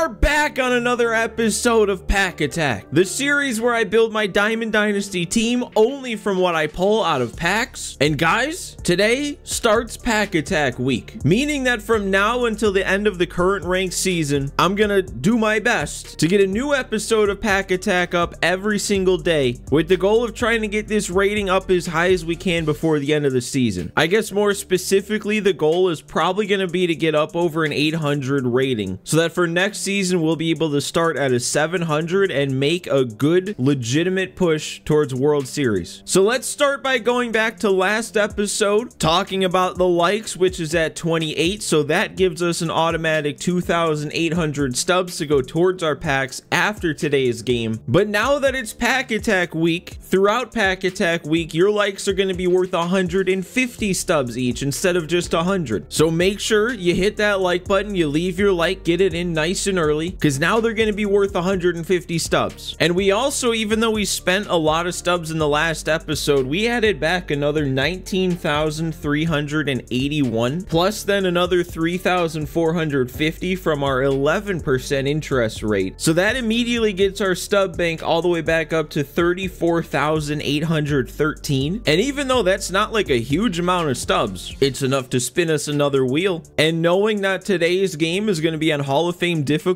are back on another episode of Pack Attack, the series where I build my Diamond Dynasty team only from what I pull out of packs. And guys, today starts Pack Attack week, meaning that from now until the end of the current ranked season, I'm gonna do my best to get a new episode of Pack Attack up every single day, with the goal of trying to get this rating up as high as we can before the end of the season. I guess more specifically, the goal is probably gonna be to get up over an 800 rating, so that for next season we'll be able to start at a 700 and make a good legitimate push towards World Series. So let's start by going back to last episode, talking about the likes, which is at 28, so that gives us an automatic 2,800 stubs to go towards our packs after today's game. But now that it's Pack Attack week, throughout Pack Attack week, your likes are going to be worth 150 stubs each instead of just 100. So make sure you hit that like button, you leave your like, get it in nice and early, because now they're going to be worth 150 stubs. And we also, even though we spent a lot of stubs in the last episode, we added back another 19,381, plus then another 3,450 from our 11% interest rate. So that immediately gets our stub bank all the way back up to 34,813. And even though that's not like a huge amount of stubs, it's enough to spin us another wheel. And knowing that today's game is going to be on Hall of Fame difficulty,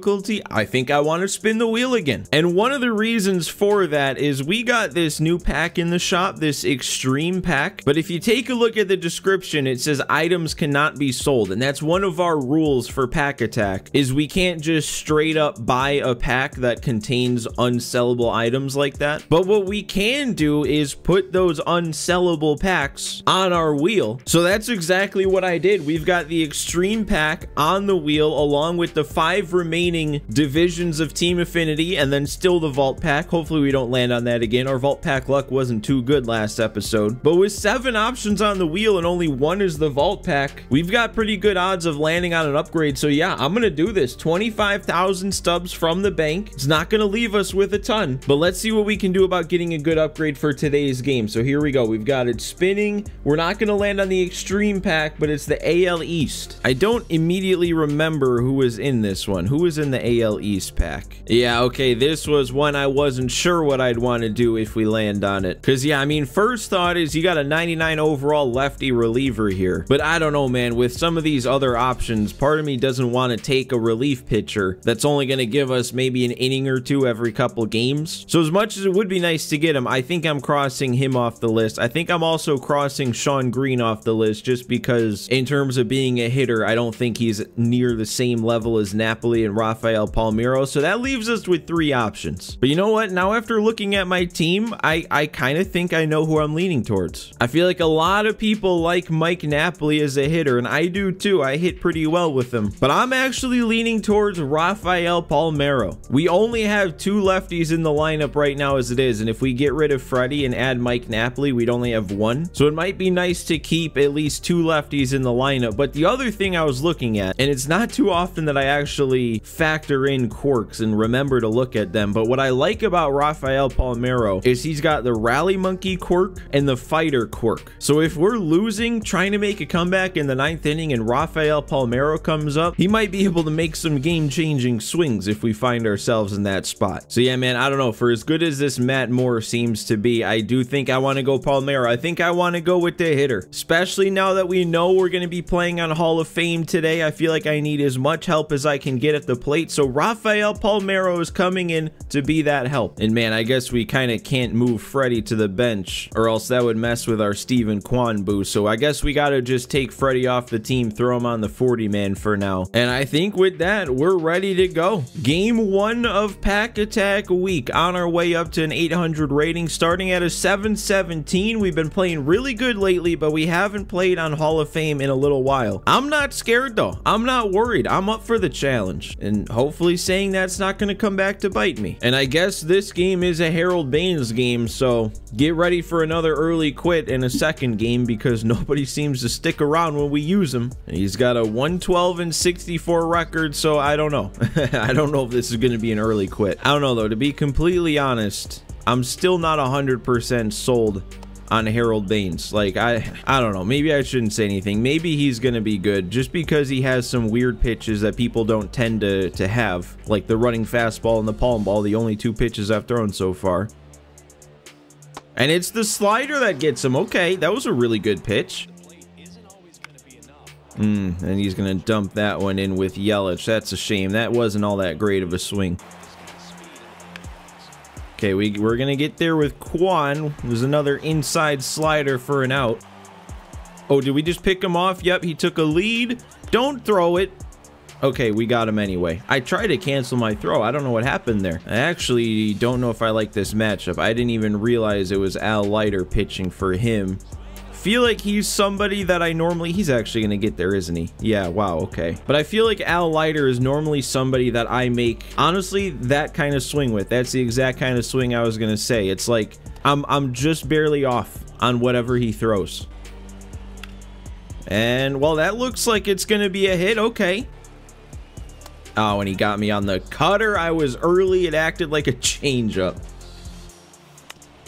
I think I want to spin the wheel again. And one of the reasons for that is we got this new pack in the shop, this extreme pack. But if you take a look at the description, it says items cannot be sold. And that's one of our rules for Pack Attack, is we can't just straight up buy a pack that contains unsellable items like that. But what we can do is put those unsellable packs on our wheel. So that's exactly what I did. We've got the extreme pack on the wheel along with the 5 remaining divisions of Team Affinity, and then still the vault pack. Hopefully we don't land on that again. Our vault pack luck wasn't too good last episode, but with 7 options on the wheel and only 1 is the vault pack, we've got pretty good odds of landing on an upgrade. So yeah, I'm gonna do this. 25,000 stubs from the bank. It's not gonna leave us with a ton, but let's see what we can do about getting a good upgrade for today's game. So here we go. We've got it spinning. We're not gonna land on the extreme pack, but it's the AL East. I don't immediately remember who was in this one. Who was in the AL East pack? Yeah, okay, this was one I wasn't sure what I'd want to do if we land on it. Because yeah, I mean, first thought is you got a 99 overall lefty reliever here. But I don't know, man, with some of these other options, part of me doesn't want to take a relief pitcher that's only going to give us maybe an inning or two every couple games. So as much as it would be nice to get him, I think I'm crossing him off the list. I think I'm also crossing Sean Green off the list, just because in terms of being a hitter, I don't think he's near the same level as Napoli and Rafael Palmeiro. So that leaves us with 3 options. But you know what? Now after looking at my team, I kind of think I know who I'm leaning towards. I feel like a lot of people like Mike Napoli as a hitter, and I do too. I hit pretty well with him. But I'm actually leaning towards Rafael Palmeiro. We only have 2 lefties in the lineup right now as it is, and if we get rid of Freddie and add Mike Napoli, we'd only have 1. So it might be nice to keep at least 2 lefties in the lineup. But the other thing I was looking at, and it's not too often that I actually factor in quirks and remember to look at them, but what I like about Rafael Palmeiro is he's got the Rally Monkey quirk and the Fighter quirk. So if we're losing, trying to make a comeback in the 9th inning, and Rafael Palmeiro comes up, he might be able to make some game-changing swings if we find ourselves in that spot. So yeah, man, I don't know. For as good as this Matt Moore seems to be, I do think I want to go Palmeiro. I think I want to go with the hitter, especially now that we know we're going to be playing on Hall of Fame today. I feel like I need as much help as I can get at the plate. So Rafael Palmeiro is coming in to be that help. And man, I guess we kind of can't move Freddie to the bench, or else that would mess with our Steven Kwan boost. So I guess we got to just take Freddie off the team, throw him on the 40-man for now. And I think with that, we're ready to go. Game 1 of Pack Attack week, on our way up to an 800 rating, starting at a 717. We've been playing really good lately, but we haven't played on Hall of Fame in a little while. I'm not scared though. I'm not worried. I'm up for the challenge, and hopefully saying that's not going to come back to bite me. And I guess this game is a Harold Baines game, so get ready for another early quit in a second game, because nobody seems to stick around when we use him. He's got a 112-64 record, so I don't know. I don't know if this is going to be an early quit. I don't know though. To be completely honest, I'm still not 100% sold on Harold Baines. Like, I don't know. Maybe I shouldn't say anything. Maybe he's going to be good just because he has some weird pitches that people don't tend to have. Like the running fastball and the palm ball, the only two pitches I've thrown so far. And it's the slider that gets him. Okay, that was a really good pitch. And he's going to dump that one in with Yelich. That's a shame. That wasn't all that great of a swing. Okay, we're going to get there with Quan. There's another inside slider for an out. Oh, did we just pick him off? Yep, he took a lead. Don't throw it. Okay, we got him anyway. I tried to cancel my throw. I don't know what happened there. I actually don't know if I like this matchup. I didn't even realize it was Al Leiter pitching for him. Feel like he's somebody that I normally... He's actually going to get there, isn't he? Yeah, wow, okay. But I feel like Al Leiter is normally somebody that I make, honestly, that kind of swing with. That's the exact kind of swing I was going to say. It's like, I'm just barely off on whatever he throws. And, well, that looks like it's going to be a hit. Okay. Oh, and he got me on the cutter. I was early. It acted like a changeup.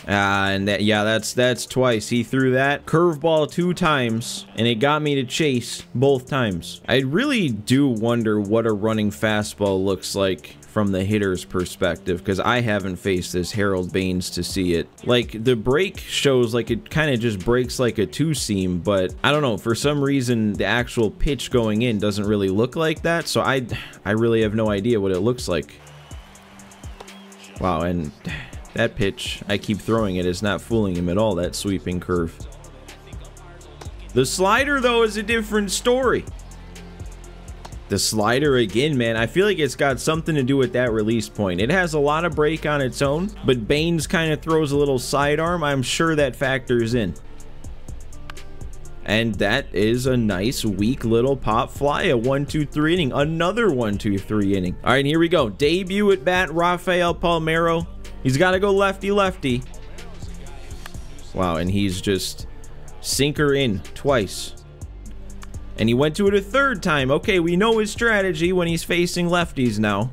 And that, yeah, that's twice. He threw that curveball 2 times, and it got me to chase both times. I really do wonder what a running fastball looks like from the hitter's perspective, because I haven't faced this Harold Baines to see it. Like, the break shows like it kind of just breaks like a 2-seam, but I don't know, for some reason the actual pitch going in doesn't really look like that, so I really have no idea what it looks like. Wow, and that pitch, I keep throwing it, is not fooling him at all, that sweeping curve. The slider, though, is a different story. The slider again, man, I feel like it's got something to do with that release point. It has a lot of break on its own, but Baines kind of throws a little sidearm. I'm sure that factors in. And that is a nice, weak little pop fly. A 1-2-3 inning. Another 1-2-3 inning. All right, here we go. Debut at bat, Rafael Palmeiro. He's got to go lefty-lefty. Wow, and he's just sinker in twice. And he went to it a 3rd time. Okay, we know his strategy when he's facing lefties now.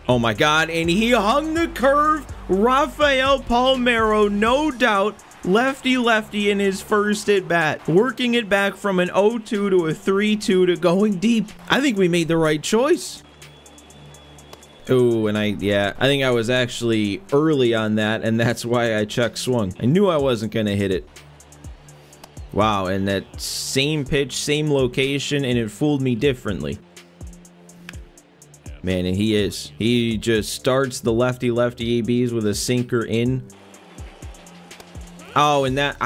Oh my God, and he hung the curve. Rafael Palmeiro, no doubt, lefty-lefty in his first at-bat. Working it back from an 0-2 to a 3-2 to going deep. I think we made the right choice. Oh, and I think I was actually early on that, and that's why I check swung. I knew I wasn't going to hit it. Wow, and that same pitch, same location, and it fooled me differently. Man, and he just starts the lefty-lefty ABs with a sinker in. Oh, and that...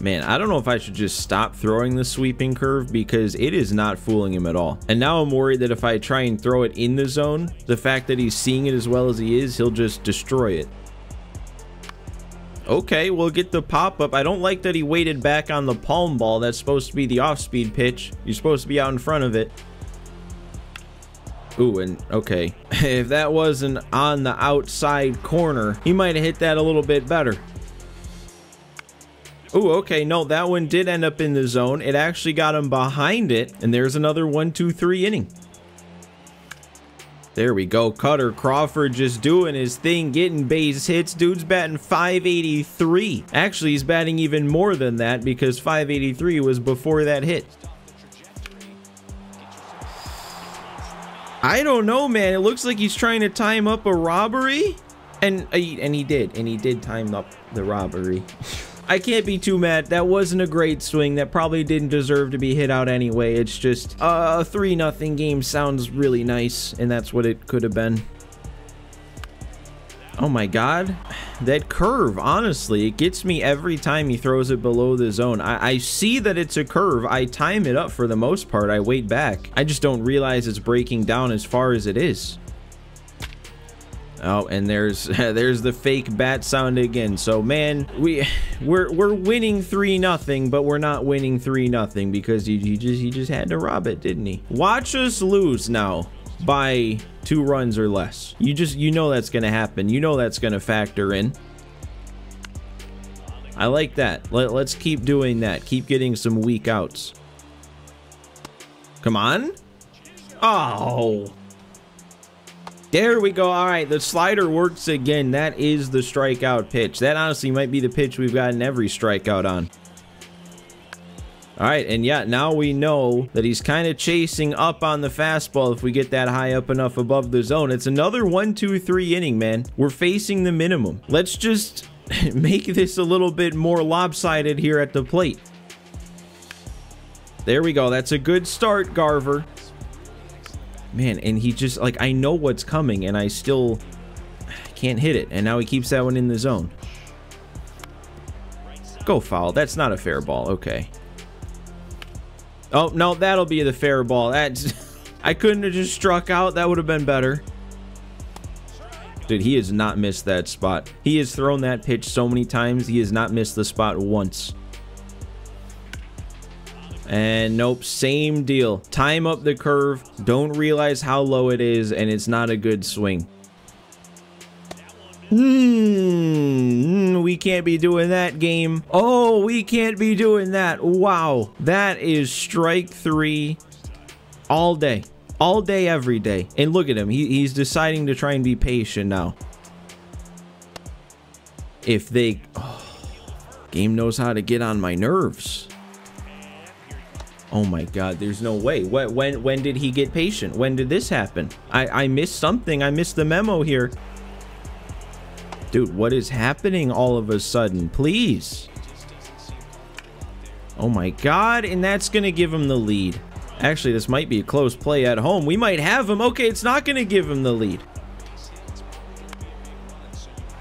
Man, I don't know if I should just stop throwing the sweeping curve because it is not fooling him at all. And now I'm worried that if I try and throw it in the zone, the fact that he's seeing it as well as he is, he'll just destroy it. Okay, we'll get the pop-up. I don't like that he waited back on the palm ball. That's supposed to be the off-speed pitch. You're supposed to be out in front of it. Ooh, and okay. If that wasn't on the outside corner, he might have hit that a little bit better. Ooh, okay, no, that one did end up in the zone. It actually got him behind it, and there's another 1-2-3 inning. There we go. Cutter Crawford just doing his thing, getting base hits. Dude's batting .583. Actually, he's batting even more than that because .583 was before that hit. I don't know, man. It looks like he's trying to time up a robbery. And he did time up the robbery. I can't be too mad. That wasn't a great swing. That probably didn't deserve to be hit out anyway. It's just a 3-0 game sounds really nice, and that's what it could have been. Oh my God. That curve, honestly, it gets me every time he throws it below the zone. I see that it's a curve. I time it up for the most part. I wait back. I just don't realize it's breaking down as far as it is. Oh, and there's the fake bat sound again. So man, we're winning 3-0, but we're not winning 3-0 because he just had to rob it, didn't he? Watch us lose now by 2 runs or less. You know that's gonna happen. You know that's gonna factor in. I like that. Let's keep doing that. Keep getting some weak outs. Come on. Oh. There we go. All right, the slider works again. That is the strikeout pitch. That honestly might be the pitch we've gotten every strikeout on. All right, and yeah, now we know that he's kind of chasing up on the fastball if we get that high up enough above the zone. It's another 1-2-3 inning, man. We're facing the minimum. Let's just make this a little bit more lopsided here at the plate. There we go. That's a good start, Garver. Man, and he just, like, I know what's coming, and I still can't hit it. And now he keeps that one in the zone. Go foul. That's not a fair ball. Okay. Oh, no, that'll be the fair ball. That's, I couldn't have just struck out. That would have been better. Dude, he has not missed that spot. He has thrown that pitch so many times. He has not missed the spot once. And nope, same deal. Time up the curve, don't realize how low it is, and it's not a good swing. We can't be doing that, game. Oh, we can't be doing that. Wow, that is strike 3 all day. All day, every day. And look at him, he's deciding to try and be patient now. If they... Oh, game knows how to get on my nerves. Oh my god, there's no way. When did he get patient? When did this happen? I missed something. I missed the memo here. Dude, what is happening all of a sudden? Please. Oh my god, and that's going to give him the lead. Actually, this might be a close play at home. We might have him. Okay, it's not going to give him the lead.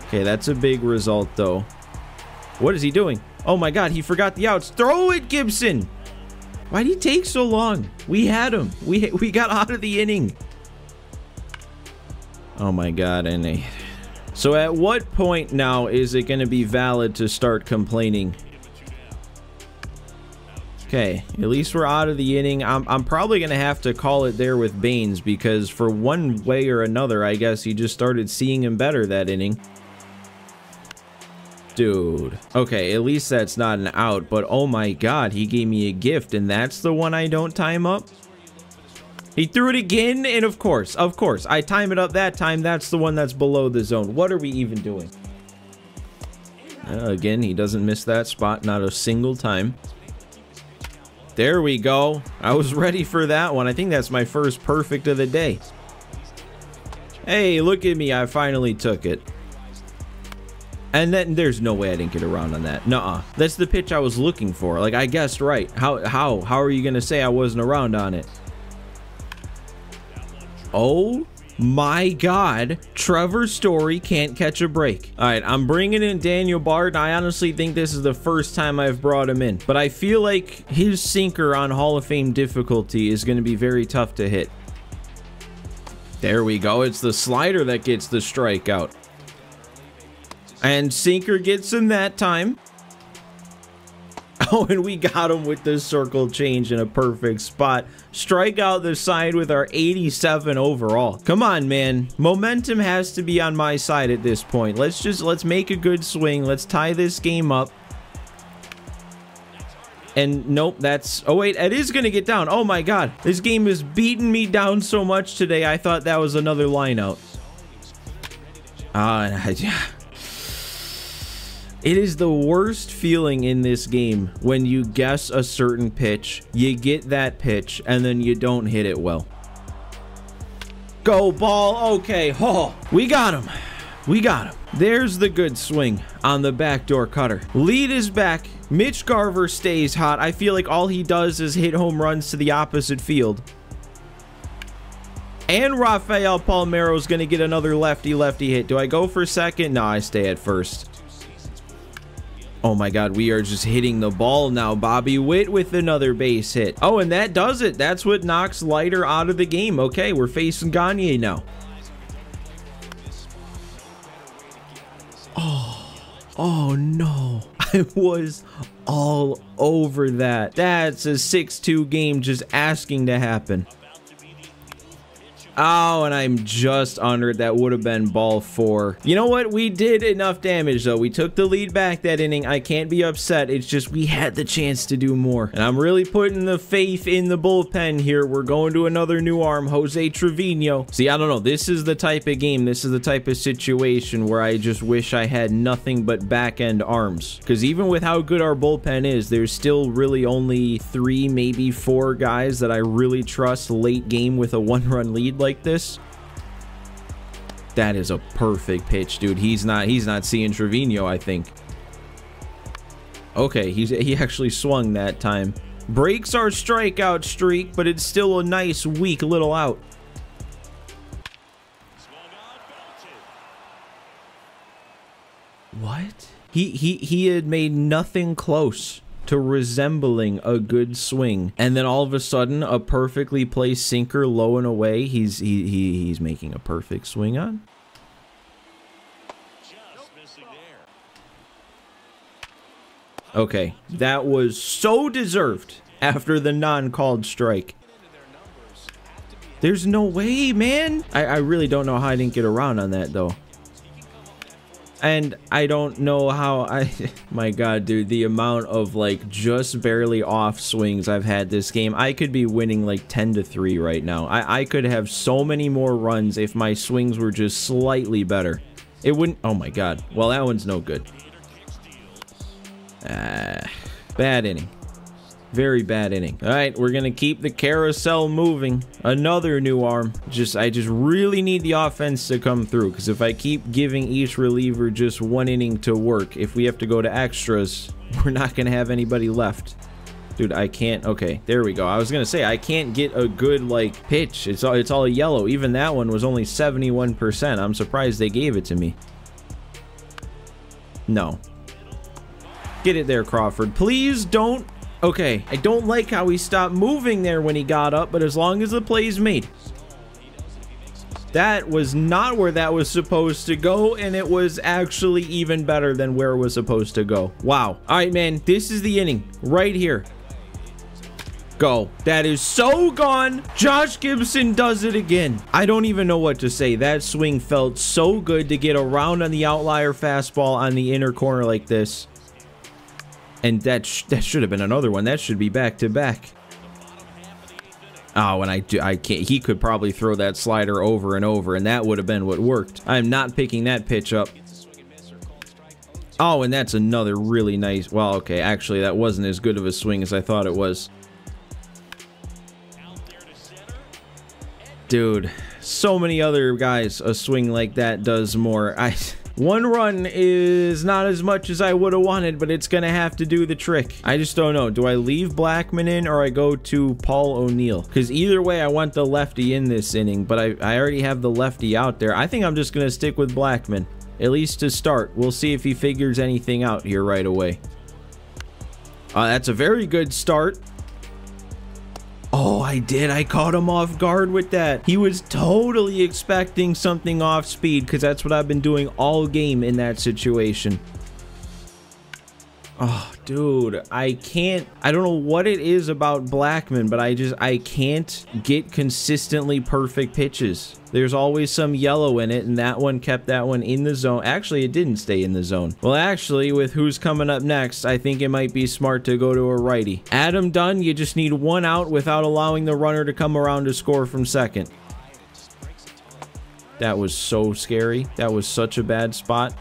Okay, that's a big result, though. What is he doing? Oh my god, he forgot the outs. Throw it, Gibson! Why'd he take so long? We had him. We got out of the inning. Oh my god, and so at what point now is it going to be valid to start complaining? Okay, at least we're out of the inning. I'm probably going to have to call it there with Baines, because for one way or another, I guess he just started seeing him better that inning. Dude. Okay, at least that's not an out, but oh my god, he gave me a gift, and that's the one I don't time up? He threw it again, and of course, I time it up that time. That's the one that's below the zone. What are we even doing? Again, he doesn't miss that spot, not a single time. There we go. I was ready for that one. I think that's my first perfect of the day. Hey, look at me. I finally took it. And then there's no way I didn't get around on that. Nuh-uh. That's the pitch I was looking for. Like, I guessed right. How are you going to say I wasn't around on it? Oh my god. Trevor Story can't catch a break. All right, I'm bringing in Daniel Bard. I honestly think this is the first time I've brought him in. But I feel like his sinker on Hall of Fame difficulty is going to be very tough to hit. There we go. It's the slider that gets the strikeout. And sinker gets him that time. Oh, and we got him with the circle change in a perfect spot. Strike out the side with our 87 overall. Come on, man. Momentum has to be on my side at this point. Let's make a good swing. Let's tie this game up. And nope, that's... Oh, wait, it is going to get down. Oh, my God. This game has beaten me down so much today. I thought that was another line out. It is the worst feeling in this game when you guess a certain pitch, you get that pitch, and then you don't hit it well. Go ball. Okay. Oh, we got him. We got him. There's the good swing on the backdoor cutter. Lead is back. Mitch Garver stays hot. I feel like all he does is hit home runs to the opposite field. And Rafael Palmeiro is going to get another lefty-lefty hit. Do I go for second? No, I stay at first. Oh my god, we are just hitting the ball now. Bobby Witt with another base hit. Oh, and that does it. That's what knocks Leiter out of the game. Okay, we're facing Gagne now. Oh no. I was all over that. That's a 6-2 game just asking to happen. Oh, and I'm just under it. That would have been ball 4. You know what? We did enough damage, though. We took the lead back that inning. I can't be upset. It's just we had the chance to do more. And I'm really putting the faith in the bullpen here. We're going to another new arm, Jose Trevino. See, I don't know. This is the type of game. This is the type of situation where I just wish I had nothing but back-end arms. Because even with how good our bullpen is, there's still really only 3, maybe 4 guys that I really trust late game with a 1-run lead like this. That is a perfect pitch, dude. He's not seeing Trevino, I think. Okay, he actually swung that time. Breaks our strikeout streak, but it's still a nice weak little out. What? He had made nothing close to resembling a good swing, and then all of a sudden a perfectly placed sinker low and away he's making a perfect swing on. Okay, that was so deserved after the non-called strike. There's no way, man. I really don't know how I didn't get around on that though. And I don't know how my God, dude, the amount of like just barely off swings I've had this game. I could be winning like 10-3 right now. I could have so many more runs if my swings were just slightly better. It wouldn't, oh my God. Well, that one's no good. Bad inning. Very bad inning. All right, we're gonna keep the carousel moving. Another new arm. I just really need the offense to come through, because if I keep giving each reliever just 1 inning to work, if we have to go to extras, we're not gonna have anybody left. Dude, I can't. Okay, there we go. I was gonna say I can't get a good like pitch. It's all yellow. Even that one was only 71%. I'm surprised they gave it to me. No. Get it there, Crawford. Please don't. Okay, I don't like how he stopped moving there when he got up, but as long as the play's made. That was not where that was supposed to go, and it was actually even better than where it was supposed to go. Wow. All right, man, this is the inning right here. Go. That is so gone. Josh Gibson does it again. I don't even know what to say. That swing felt so good to get around on the outlier fastball on the inner corner like this. And that should have been another one. That should be back to back. Oh, and I can't. He could probably throw that slider over and over, and that would have been what worked. I'm not picking that pitch up. Oh, and that's another really nice. Well, okay, actually, that wasn't as good of a swing as I thought it was. Dude, so many other guys, a swing like that does more. 1 run is not as much as I would have wanted, but it's gonna have to do the trick. I just don't know. Do I leave Blackman in or I go to Paul O'Neill? Because either way, I want the lefty in this inning, but I already have the lefty out there. I think I'm just gonna stick with Blackman, at least to start. We'll see if he figures anything out here right away. That's a very good start. Oh, I did. I caught him off guard with that. He was totally expecting something off speed, because that's what I've been doing all game in that situation. Oh, dude, I don't know what it is about Blackman, but I can't get consistently perfect pitches. There's always some yellow in it, and that one kept that one in the zone. Actually, it didn't stay in the zone. Well, actually, with who's coming up next, I think it might be smart to go to a righty. Adam Dunn, you just need 1 out without allowing the runner to come around to score from second. That was so scary. That was such a bad spot.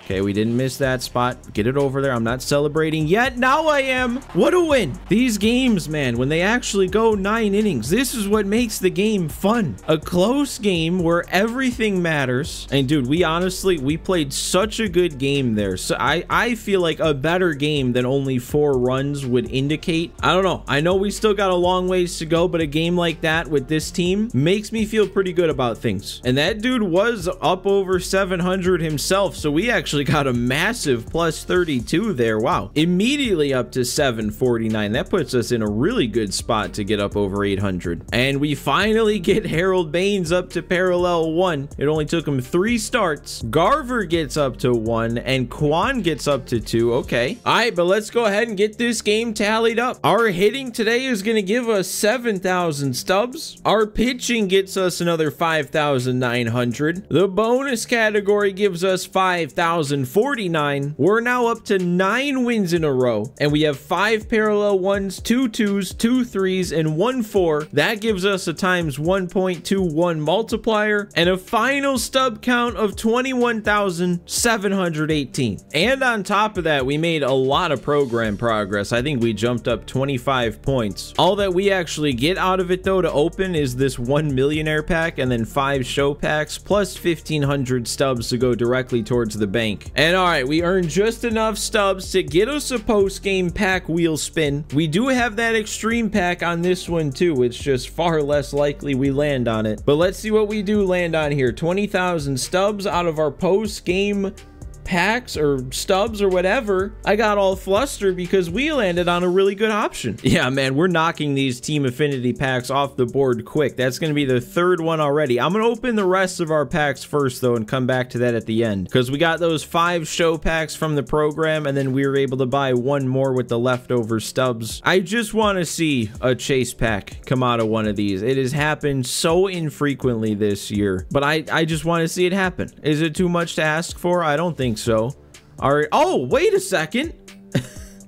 Okay, we didn't miss that spot. Get it over there. I'm not celebrating yet. Now I am. What a win. These games, man, when they actually go 9 innings, this is what makes the game fun. A close game where everything matters. And dude, we played such a good game there. So I feel like a better game than only 4 runs would indicate. I don't know. I know we still got a long ways to go, but a game like that with this team makes me feel pretty good about things. And that dude was up over 700 himself. So we actually actually got a massive plus 32 there. Wow. Immediately up to 749. That puts us in a really good spot to get up over 800. And we finally get Harold Baines up to parallel 1. It only took him 3 starts. Garver gets up to 1 and Quan gets up to 2. Okay. All right, but let's go ahead and get this game tallied up. Our hitting today is going to give us 7,000 stubs. Our pitching gets us another 5,900. The bonus category gives us 5,049. We're now up to 9 wins in a row, and we have 5 parallel 1s, 2 2s, 2 3s, and 1 4. That gives us a times 1.21 multiplier and a final stub count of 21,718. And on top of that, we made a lot of program progress. I think we jumped up 25 points. All that we actually get out of it though to open is this 1 millionaire pack and then 5 show packs plus 1,500 stubs to go directly towards the bank. And all right, we earned just enough stubs to get us a post-game pack wheel spin. We do have that extreme pack on this one too. It's just far less likely we land on it. But let's see what we do land on here. 20,000 stubs out of our post-game packs or stubs or whatever. I got all flustered because we landed on a really good option. Yeah, man, we're knocking these team affinity packs off the board quick. That's going to be the 3rd one already. I'm going to open the rest of our packs first though and come back to that at the end because we got those 5 show packs from the program and then we were able to buy 1 more with the leftover stubs. I just want to see a chase pack come out of one of these. It has happened so infrequently this year, but I just want to see it happen. Is it too much to ask for? I don't think so. All right. Oh, wait a second.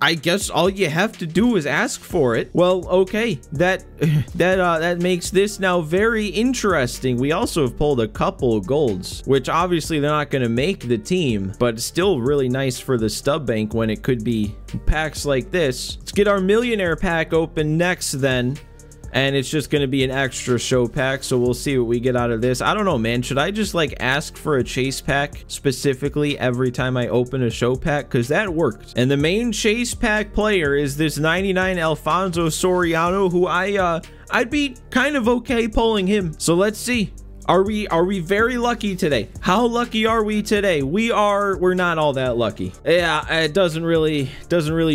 I guess all you have to do is ask for it. Well, okay. That makes this now very interesting. We also have pulled a couple of golds, which obviously they're not going to make the team, but still really nice for the stub bank when it could be packs like this. Let's get our millionaire pack open next then. And it's just going to be an extra show pack, so we'll see what we get out of this. I don't know, man. Should I just like ask for a chase pack specifically every time I open a show pack? Because that worked. And the main chase pack player is this 99 Alfonso Soriano, who I'd be kind of okay pulling him. So let's see. Are we very lucky today? How lucky are we today? We're not all that lucky. Yeah, it doesn't really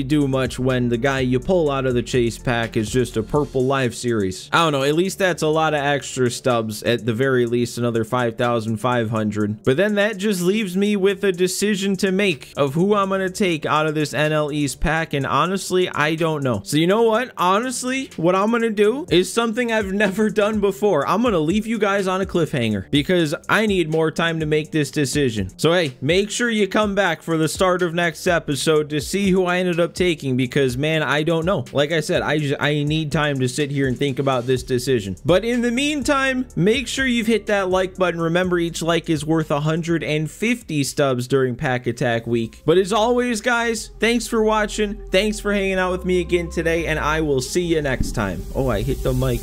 do much when the guy you pull out of the chase pack is just a purple live series. I don't know, at least that's a lot of extra stubs, at the very least another 5,500. But then that just leaves me with a decision to make of who I'm gonna take out of this NL East pack, and honestly, I don't know. So you know what? Honestly, what I'm gonna do is something I've never done before. I'm gonna leave you guys on a cliffhanger because I need more time to make this decision. So hey, make sure you come back for the start of next episode to see who I ended up taking, because man, I don't know. Like I said, I need time to sit here and think about this decision. But in the meantime, make sure you've hit that like button. Remember, each like is worth 150 stubs during Pack Attack Week. But as always, guys, thanks for watching. Thanks for hanging out with me again today, and I will see you next time. Oh, I hit the mic.